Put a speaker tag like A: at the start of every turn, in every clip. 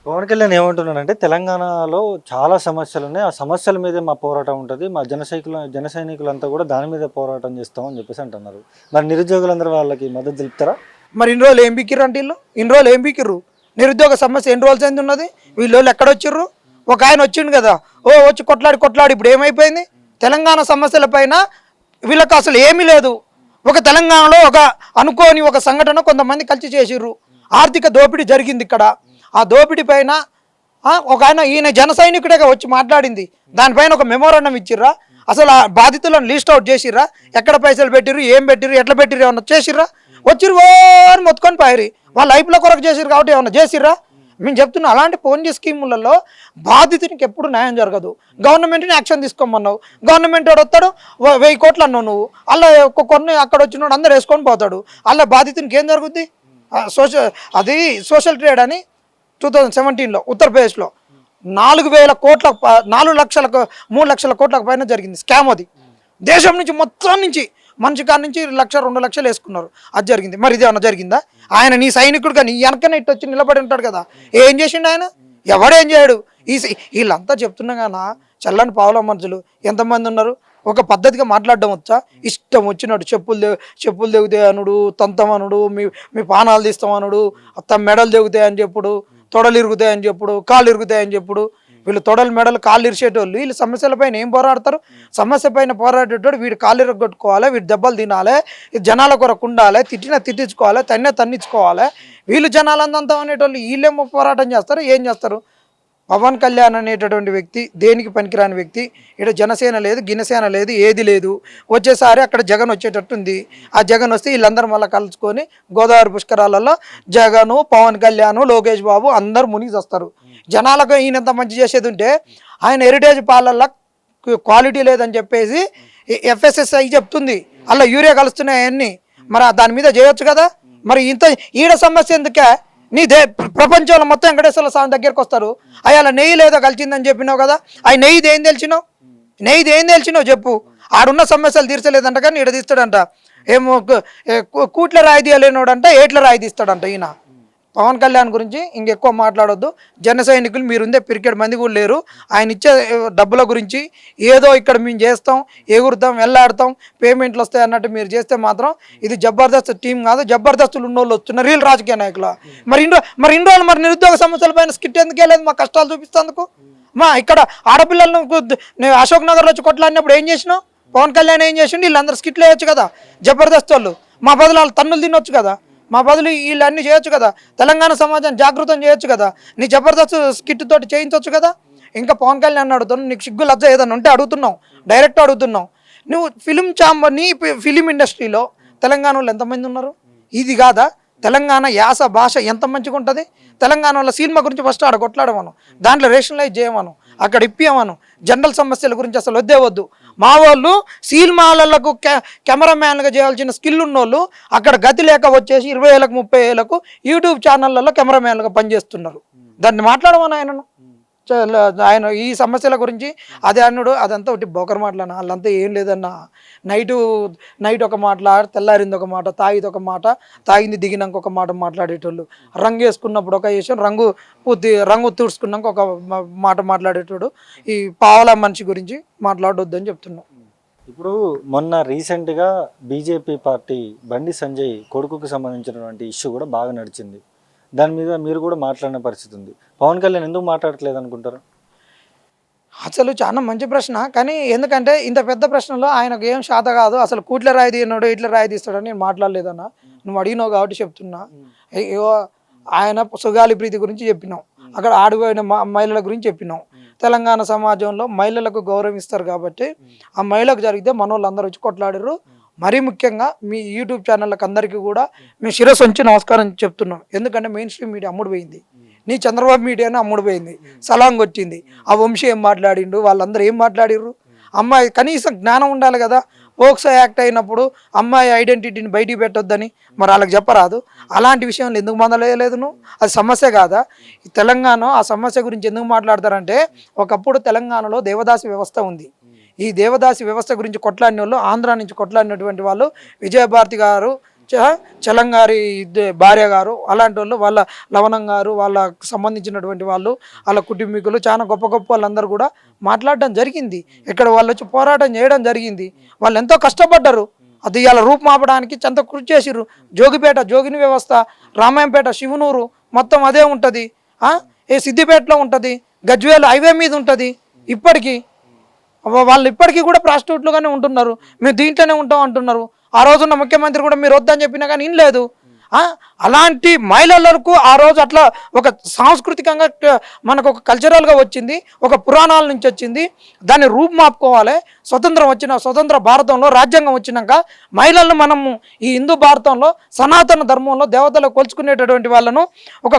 A: పవన్ కళ్యాణ్ ఏమంటున్నాడంటే తెలంగాణలో చాలా సమస్యలు ఉన్నాయి. ఆ సమస్యల మీదే మా పోరాటం ఉంటుంది. మా జన సైనికులంతా కూడా దాని మీద పోరాటం చేస్తామని చెప్పేసి అంటున్నారు. మరి నిరుద్యోగులందరూ వాళ్ళకి మద్దతు తెలుపుతారా?
B: మరి ఇన్ని రోజులు ఏం బిక్కిర్రు అంటే వీళ్ళు ఇన్ని రోజులు ఏం బిక్కిర్రు? నిరుద్యోగ సమస్య ఎన్ని రోజులు అయింది ఉన్నది? వీళ్ళు ఎక్కడొచ్చిర్రు? ఒక ఆయన వచ్చిండు కదా, వచ్చి కొట్లాడి కొట్లాడి ఇప్పుడు ఏమైపోయింది? తెలంగాణ సమస్యల పైన వీళ్ళకి అసలు ఏమీ లేదు. ఒక తెలంగాణలో ఒక అనుకోని ఒక సంఘటన కొంతమంది కలిసి చేసిర్రు. ఆర్థిక దోపిడీ జరిగింది ఇక్కడ. ఆ దోపిడీ పైన ఒక ఆయన ఈయన జన సైనికుడిగా వచ్చి మాట్లాడింది. దానిపైన ఒక మెమోరాండం ఇచ్చిర్రా? అసలు ఆ బాధితులను లిస్ట్ అవుట్ చేసిర్రా? ఎక్కడ పైసలు పెట్టిర్రు, ఏం పెట్టిర్రు, ఎట్లా పెట్టిర్రు, ఏమన్నా చేసిర్రా? వచ్చిర్రు అని మొత్తుకొని పాయిరి. వాళ్ళ లైఫ్లో కొరకు చేసిర్రు కాబట్టి ఏమన్నా చేసిర్రా? మేము చెప్తున్నాం, అలాంటి పోంజీ స్కీములలో బాధితునికి ఎప్పుడు న్యాయం జరగదు. గవర్నమెంట్ని యాక్షన్ తీసుకోమన్నావు, గవర్నమెంట్ వాడు వస్తాడు, 1000 కోట్లు అన్నావు నువ్వు, అలా కొన్ని అక్కడ వచ్చినోడు అందరు వేసుకొని పోతాడు. అలా బాధితునికి ఏం జరుగుద్ది? అది సోషల్ ట్రేడ్ అని 2017లో ఉత్తరప్రదేశ్లో 4,000 కోట్ల 4 లక్షలకు 3 లక్షల కోట్లకు పైన జరిగింది స్కామ్. అది దేశం నుంచి మొత్తం నుంచి మనిషి కాడి నుంచి 1,00,000 2 లక్షలు వేసుకున్నారు. అది జరిగింది. మరి ఇది ఏమన్నా జరిగిందా? ఆయన నీ సైనికుడుగా నీ వెనకనే ఇటు వచ్చి నిలబడి ఉంటాడు కదా, ఏం చేసిండు ఆయన? ఎవడేం చేయడు. వీళ్ళంతా చెప్తున్నా కానీ చల్లని పావుల మనుషులు ఎంతమంది ఉన్నారు? ఒక పద్ధతిగా మాట్లాడడం వచ్చా? ఇష్టం వచ్చినట్టు చెప్పులు తెగుతాయి అనుడు, తంతమనుడు, మీ పానాలు తీస్తామనుడు, మెడలు తెగుతాయి అని చెప్పుడు, తొడలు ఇరుగుతాయని చెప్పుడు, కాళ్ళు ఇరుగుతాయని చెప్పుడు. వీళ్ళు తొడలు మెడలు కాళ్ళు ఇరిచేటోళ్ళు. వీళ్ళు సమస్యల పైన ఏం పోరాడతారు? సమస్య పైన పోరాడేటోడు వీడు కాళ్ళు ఇరగొట్టుకోవాలి, వీడు దెబ్బలు తినాలి, జనాల కొరకు ఉండాలి, తిట్టించుకోవాలి, తన్నించుకోవాలి. వీళ్ళు జనాలంతా అనేటోళ్ళు వీళ్ళేమో పోరాటం చేస్తారు, ఏం చేస్తారు? పవన్ కళ్యాణ్ అనేటటువంటి వ్యక్తి దేనికి పనికిరాని వ్యక్తి. ఇక్కడ జనసేన లేదు, గినసేన లేదు, ఏది లేదు. వచ్చేసారి అక్కడ జగన్ వచ్చేటట్టుంది. ఆ జగన్ వస్తే వీళ్ళందరూ మళ్ళీ కలుసుకొని గోదావరి పుష్కరాలలో జగను, పవన్ కళ్యాణ్, లోకేష్ బాబు అందరు మునిగి వస్తారు. జనాలకు ఈయనంత మంచి చేసేది ఉంటే ఆయన హెరిటేజ్ పాలల్లో క్వాలిటీ లేదని చెప్పేసి FSSAI చెప్తుంది. అలా యూరియా కలుస్తున్నాయి అవన్నీ. మరి దాని మీద చేయొచ్చు కదా. మరి ఇంత ఈడ సమస్య ఎందుకే? ప్రపంచంలో మొత్తం వెంకటేశ్వర స్వామి దగ్గరికి వస్తారు. అయ్యాల నెయ్యి లేదో కలిసిందని చెప్పినావు కదా, అవి నెయ్యిది ఏం తెలిసినావు చెప్పు. ఆడున్న సమస్యలు తీర్చలేదంట కానీ ఈడ తీస్తాడంట. ఏమో కూట్ల రాయి తీయలేనోడంట, ఏట్ల రాయి తీస్తాడంట ఈయన. పవన్ కళ్యాణ్ గురించి ఇంకెక్కువ మాట్లాడొద్దు. జన సైనికులు మీరుందే పిరికెడ్ మంది కూడా లేరు. ఆయన ఇచ్చే డబ్బుల గురించి ఏదో ఇక్కడ మేము చేస్తాం, ఎగురుతాం, వెళ్ళాడతాం, పేమెంట్లు వస్తాయి అన్నట్టు మీరు చేస్తే మాత్రం ఇది జబర్దస్త్ టీం కాదు. జబర్దస్తులు ఉన్నోళ్ళు వస్తున్నారు, రీల్ రాజకీయ నాయకుల. మరి ఇన్ని రోజులు మరి నిరుద్యోగ సమస్యల పైన స్కిట్ ఎందుకు వెళ్ళలేదు? మా కష్టాలు చూపిస్తేందుకు. ఇక్కడ ఆడపిల్లలను అశోక్ నగర్లో వచ్చి కొట్లాడినప్పుడు ఏం చేసినావు? పవన్ కళ్యాణ్ ఏం చేసిండు? వీళ్ళందరూ స్కిట్లు వేయచ్చు కదా జబర్దస్త్ వాళ్ళు. మా బదులు వాళ్ళు తన్నులు తినొచ్చు కదా, మా బదులు వీళ్ళు అన్నీ చేయొచ్చు కదా, తెలంగాణ సమాజాన్ని జాగృతం చేయొచ్చు కదా, నీ జబర్దస్త్ స్కిట్ తోటి చేయించవచ్చు కదా. ఇంకా పవన్ కళ్యాణ్ అడుగుతున్నావు, నీకు సిగ్గు లజ్జ ఏదైనా ఉంటే అడుగుతున్నావు, డైరెక్ట్ అడుగుతున్నావు. నువ్వు ఫిలిం ఇండస్ట్రీలో తెలంగాణలో ఎంతమంది ఉన్నారు? ఇది కాదా తెలంగాణ యాస భాష ఎంత మంచిగా ఉంటుంది? తెలంగాణలో సినిమా గురించి ఫస్ట్ ఆడ కొట్లాడమను, దాంట్లో రేషనలైజ్ చేయమను, అక్కడ ఇప్పియమను. జనరల్ సమస్యల గురించి అసలు వద్దే వద్దు. మా వాళ్ళు సినిమాలకు కెమెరామ్యాన్గా చేయాల్సిన స్కిల్ ఉన్నోళ్ళు అక్కడ గతి లేక వచ్చేసి 20 ఏళ్ళకు 30 ఏళ్ళకు యూట్యూబ్ ఛానళ్ళలో కెమెరామ్యాన్గా పనిచేస్తున్నారు. దాన్ని మాట్లాడమని ఆయన ఈ సమస్యల గురించి అదే అన్నాడు. అదంతా ఒకటి బోకర్ మాటలన్నా, వాళ్ళంతా ఏం లేదన్నా. నైట్ ఒక మాట, తెల్లారింది ఒక మాట, తాగిది ఒక మాట, తాగింది దిగినాక ఒక మాట మాట్లాడేటోళ్ళు. రంగు వేసుకున్నప్పుడు ఒక విషయం, రంగు తుడుచుకున్నాక ఒక మాట మాట్లాడేటోడు. ఈ పావలా మనిషి గురించి మాట్లాడొద్దని చెప్తున్నాం.
A: ఇప్పుడు మొన్న రీసెంట్గా బీజేపీ పార్టీ బండి సంజయ్ కొడుకుకు సంబంధించినటువంటి ఇష్యూ కూడా బాగా నడిచింది. దాని మీద మీరు కూడా మాట్లాడిన పరిస్థితి ఉంది. పవన్ కళ్యాణ్ ఎందుకు మాట్లాడట్లేదు అనుకుంటారు?
B: అసలు చాలా మంచి ప్రశ్న. కానీ ఎందుకంటే ఇంత పెద్ద ప్రశ్నలో ఆయనకు ఏం శాత కాదు. అసలు కూట్ల రాయి తీయన్నాడు, ఇట్లా రాయి తీస్తాడని నేను మాట్లాడలేదన్నా. నువ్వు అడిగినావు కాబట్టి చెప్తున్నా. ఆయన సుగాలి ప్రీతి గురించి చెప్పినావు, అక్కడ ఆడిపోయిన మహిళల గురించి చెప్పినావు. తెలంగాణ సమాజంలో మహిళలకు గౌరవం ఇస్తారు కాబట్టి ఆ మహిళకు జరిగితే మనోళ్ళందరూ వచ్చి కొట్లాడారు. మరీ ముఖ్యంగా మీ యూట్యూబ్ ఛానళ్ళకి అందరికీ కూడా మేము శిరస్సు ఉంచి నమస్కారం చెప్తున్నాం. ఎందుకంటే మెయిన్ స్ట్రీమ్ మీడియా అమ్ముడుపోయింది, నీ చంద్రబాబు మీడియానే అమ్ముడుపోయింది, సలాంగ్ వచ్చింది. ఆ వంశీ ఏం మాట్లాడిండు, వాళ్ళందరూ ఏం మాట్లాడిర్రు? అమ్మాయి కనీసం జ్ఞానం ఉండాలి కదా. పోక్సో యాక్ట్ అయినప్పుడు అమ్మాయి ఐడెంటిటీని బయటికి పెట్టొద్దని మరి వాళ్ళకి చెప్పరాదు? అలాంటి విషయంలో ఎందుకు మొదలయ్యలేదు నువ్వు? అది సమస్య కాదా? తెలంగాణ ఆ సమస్య గురించి ఎందుకు మాట్లాడతారంటే, ఒకప్పుడు తెలంగాణలో దేవదాసి వ్యవస్థ ఉంది. ఈ దేవదాసి వ్యవస్థ గురించి కొట్లాడిన వాళ్ళు, ఆంధ్ర నుంచి కొట్లాడినటువంటి వాళ్ళు, విజయభారతి గారు చలంగారి భార్య గారు అలాంటి వాళ్ళు, వాళ్ళ లవణం గారు, వాళ్ళకు సంబంధించినటువంటి వాళ్ళు, వాళ్ళ కుటుంబీకులు, చాలా గొప్ప గొప్ప వాళ్ళందరూ కూడా మాట్లాడడం జరిగింది. ఇక్కడ వాళ్ళు వచ్చి పోరాటం చేయడం జరిగింది. వాళ్ళు ఎంతో కష్టపడ్డారు. అది ఇవాళ రూపుమాపడానికి చెంత కృషి చేసిర్రు. జోగిపేట, జోగిని వ్యవస్థ, రామాయంపేట, శివనూరు మొత్తం అదే ఉంటుంది. ఏ సిద్దిపేటలో ఉంటుంది, గజ్వేల్ హైవే మీద ఉంటుంది. ఇప్పటికీ వాళ్ళు ఇప్పటికీ కూడా ప్రాస్టిట్యూట్లుగానే ఉంటున్నారు. మేము దీంట్లోనే ఉంటాం అంటున్నారు. ఆ రోజున్న ముఖ్యమంత్రి కూడా మీరు వద్దని చెప్పినా కానీ ఏం లేదు. అలాంటి మహిళలకు ఆ రోజు అట్లా ఒక సాంస్కృతికంగా మనకు ఒక కల్చరల్గా వచ్చింది, ఒక పురాణాల నుంచి వచ్చింది. దాన్ని రూపుమాపుకోవాలి. స్వతంత్ర భారతంలో రాజ్యాంగం వచ్చినాక మహిళలను మనము ఈ హిందూ భారతంలో సనాతన ధర్మంలో దేవతలు కొలుచుకునేటటువంటి వాళ్ళను ఒక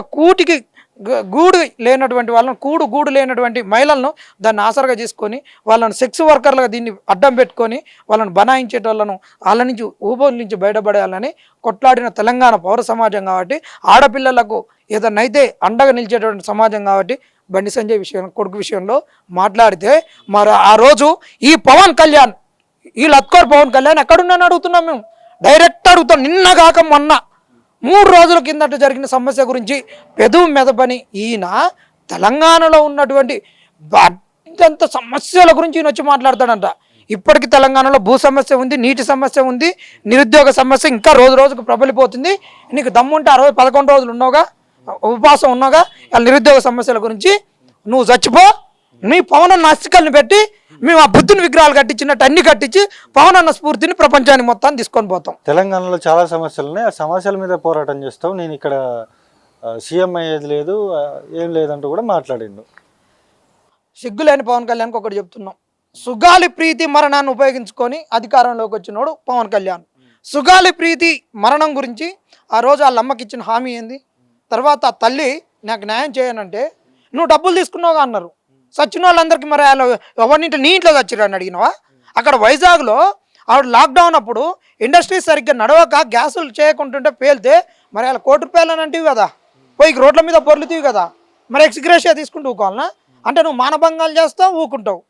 B: గూడు లేనటువంటి వాళ్ళను, గూడు లేనటువంటి మహిళలను దాన్ని ఆసరగా చేసుకొని వాళ్ళను సెక్స్ వర్కర్లుగా దీన్ని అడ్డం పెట్టుకొని వాళ్ళను బనాయించేటోళ్ళను వాళ్ళ నుంచి ఊబోల నుంచి బయటపడేయాలని కొట్లాడిన తెలంగాణ పౌర సమాజం కాబట్టి, ఆడపిల్లలకు ఏదన్నైతే అండగా నిలిచేటువంటి సమాజం కాబట్టి బండి సంజయ్ కొడుకు విషయంలో మాట్లాడితే మరి ఆ రోజు ఈ పవన్ కళ్యాణ్, ఈ లత్కోర్ పవన్ కళ్యాణ్ ఎక్కడున్నాను అడుగుతున్నాం మేము. డైరెక్ట్ అడుగుతాం. నిన్న కాక మొన్న 3 రోజుల కిందట జరిగిన సమస్య గురించి పెదవు మెదపని ఈయన తెలంగాణలో ఉన్నటువంటి అత్యంత సమస్యల గురించి ఈయన వచ్చి మాట్లాడతాడంట. ఇప్పటికీ తెలంగాణలో భూ సమస్య ఉంది, నీటి సమస్య ఉంది, నిరుద్యోగ సమస్య ఇంకా రోజు రోజుకు ప్రబలిపోతుంది. నీకు దమ్ముంటే 11 రోజులు ఉన్నావుగా, ఉపవాసం ఉన్నావుగా, నిరుద్యోగ సమస్యల గురించి నువ్వు చచ్చిపో. నీ పవనన్న అస్థికల్ని పెట్టి మేము ఆ బుద్ధుని విగ్రహాలు కట్టించినట్టు అన్ని కట్టించి పవనన్న స్ఫూర్తిని ప్రపంచానికి మొత్తాన్ని తీసుకొని పోతాం.
A: తెలంగాణలో చాలా సమస్యలు ఉన్నాయి. ఆ సమస్యల మీద పోరాటం చేస్తాం. నేను ఇక్కడ సీఎం అయ్యేది లేదు, ఏం లేదంటూ కూడా మాట్లాడిండు.
B: సిగ్గులేని పవన్ కళ్యాణ్కి ఒకటి చెప్తున్నాం. సుగాలి ప్రీతి మరణాన్ని ఉపయోగించుకొని అధికారంలోకి వచ్చినోడు పవన్ కళ్యాణ్. సుగాలి ప్రీతి మరణం గురించి ఆ రోజు వాళ్ళ అమ్మకి ఇచ్చిన హామీ ఏంది? తర్వాత ఆ తల్లి నాకు న్యాయం చేయనంటే నువ్వు డబ్బులు తీసుకున్నావుగా అన్నారు. సచ్చిన వాళ్ళందరికీ మరి ఎవరినింటి నీ ఇంట్లో చచ్చిరా అని అడిగినావా? అక్కడ వైజాగ్లో ఆవిడ లాక్డౌన్ అప్పుడు ఇండస్ట్రీస్ సరిగ్గా నడవక గ్యాసులు చేయకుంటుంటే పేలితే మరి వాళ్ళ ₹1 అని అంటివి కదా, పోయి రోడ్ల మీద పొర్లుతీవి కదా, మరి ఎక్స్గ్రేషియా తీసుకుంటూ ఊకోవాలనా? అంటే నువ్వు మానభంగాలు చేస్తావు, ఊకుంటావు.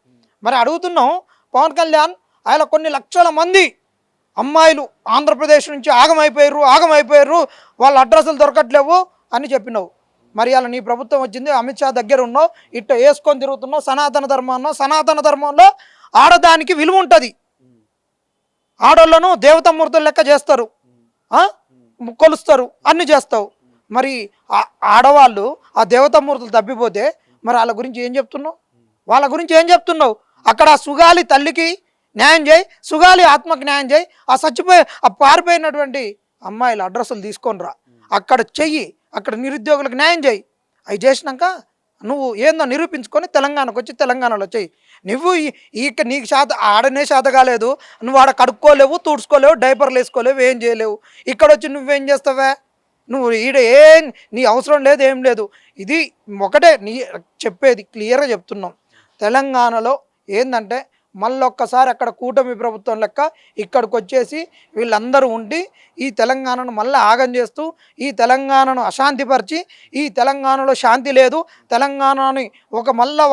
B: మరి అడుగుతున్నావు పవన్ కళ్యాణ్, ఆయన కొన్ని లక్షల మంది అమ్మాయిలు ఆంధ్రప్రదేశ్ నుంచి ఆగమైపోయారు, వాళ్ళ అడ్రస్లు దొరకట్లేవు అని చెప్పినావు. మరి అలా నీ ప్రభుత్వం వచ్చింది, అమిత్ షా దగ్గర ఉన్నావు, ఇట్ట వేసుకొని తిరుగుతున్నావు. సనాతన ధర్మంలో ఆడదానికి విలువ ఉంటుంది. ఆడోళ్ళను దేవతామూర్తులు లెక్క చేస్తారు, కొలుస్తారు, అన్ని చేస్తావు. మరి ఆడవాళ్ళు ఆ దేవతామూర్తులు తప్పిపోతే మరి వాళ్ళ గురించి ఏం చెప్తున్నావు? అక్కడ సుగాలి తల్లికి న్యాయం చేయి, సుగాలి ఆత్మకి న్యాయం చేయి. ఆ పారిపోయినటువంటి అమ్మాయిల అడ్రస్సులు తీసుకొని రా, అక్కడ చెయ్యి, అక్కడ నిరుద్యోగులకు న్యాయం చేయి. అవి చేసినాక నువ్వు ఏందో నిరూపించుకొని తెలంగాణకు వచ్చి తెలంగాణలో చెయ్యి. నువ్వు నీకు ఆడనే శాత కాలేదు, నువ్వు ఆడ కడుక్కోలేవు, తుడుచుకోలేవు, డైపర్లు వేసుకోలేవు, ఏం చేయలేవు. ఇక్కడ వచ్చి నువ్వేం చేస్తావా? నువ్వు నీ అవసరం లేదు, ఏం లేదు. ఇది ఒకటే చెప్పేది క్లియర్గా చెప్తున్నాం. తెలంగాణలో ఏంటంటే మళ్ళొక్కసారి అక్కడ కూటమి ప్రభుత్వం లెక్క ఇక్కడికి వచ్చేసి వీళ్ళందరూ ఉండి ఈ తెలంగాణను మళ్ళీ ఆగం చేస్తూ, ఈ తెలంగాణను అశాంతిపరిచి, ఈ తెలంగాణలో శాంతి లేదు, తెలంగాణని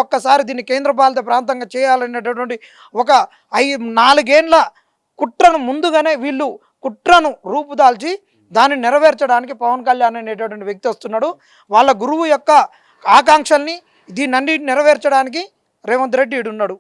B: ఒక్కసారి దీన్ని కేంద్రపాలిత ప్రాంతంగా చేయాలనేటటువంటి ఒక 4 ఏళ్ళ కుట్రను ముందుగానే వీళ్ళు కుట్రను రూపుదాల్చి దాన్ని నెరవేర్చడానికి పవన్ కళ్యాణ్ అనేటటువంటి వ్యక్తి వస్తున్నాడు. వాళ్ళ గురువు యొక్క ఆకాంక్షల్ని దీన్నన్నిటిని నెరవేర్చడానికి రేవంత్ రెడ్డి ఉన్నాడు.